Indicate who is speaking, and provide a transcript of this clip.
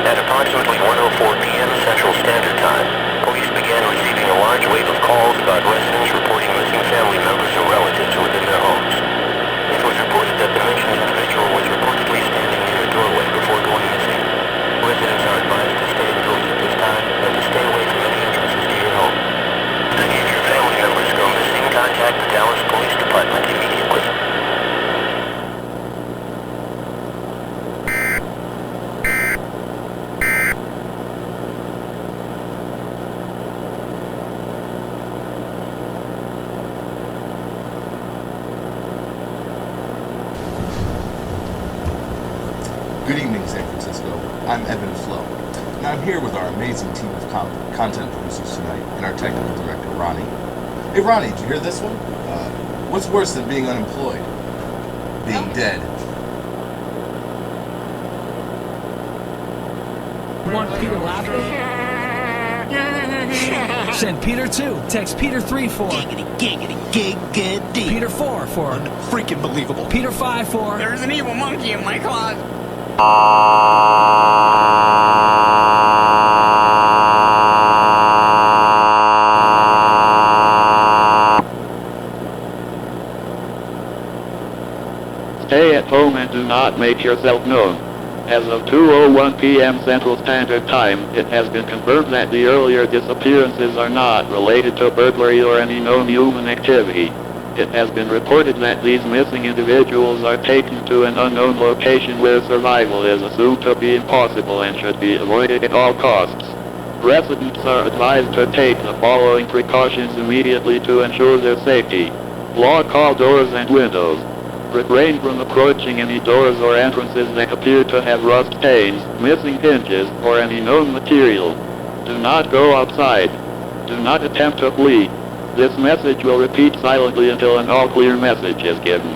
Speaker 1: At approximately 1:04 p.m. Central Standard Time, police began receiving a large wave of calls about residents reporting missing family members or relatives within their homes. It was reported that the mentioned individual was reportedly standing near a doorway before going missing. Residents are advised to stay indoors at this time and to stay away from any entrances to your home. If any of your family members go missing, contact the Dallas Police Department immediately.
Speaker 2: Good evening, San Francisco. I'm Evan Flo, and I'm here with our amazing team of content producers tonight and our technical director, Ronnie. Hey, Ronnie, did you hear this one? What's worse than being unemployed? Being dead.
Speaker 3: You want Peter laughing? Send Peter 2. Text Peter 3 for.
Speaker 4: Giggity, giggity, giggity.
Speaker 3: Peter 4 for.
Speaker 4: Freaking believable.
Speaker 3: Peter 5 for.
Speaker 4: There's an evil monkey in my closet.
Speaker 5: Stay at home and do not make yourself known. As of 2:01 p.m. Central Standard Time, it has been confirmed that the earlier disappearances are not related to burglary or any known human activity. It has been reported that these missing individuals are taken to an unknown location where survival is assumed to be impossible and should be avoided at all costs. Residents are advised to take the following precautions immediately to ensure their safety. Lock all doors and windows. Refrain from approaching any doors or entrances that appear to have rust stains, missing hinges, or any known material. Do not go outside. Do not attempt to flee. This message will repeat silently until an all-clear message is given.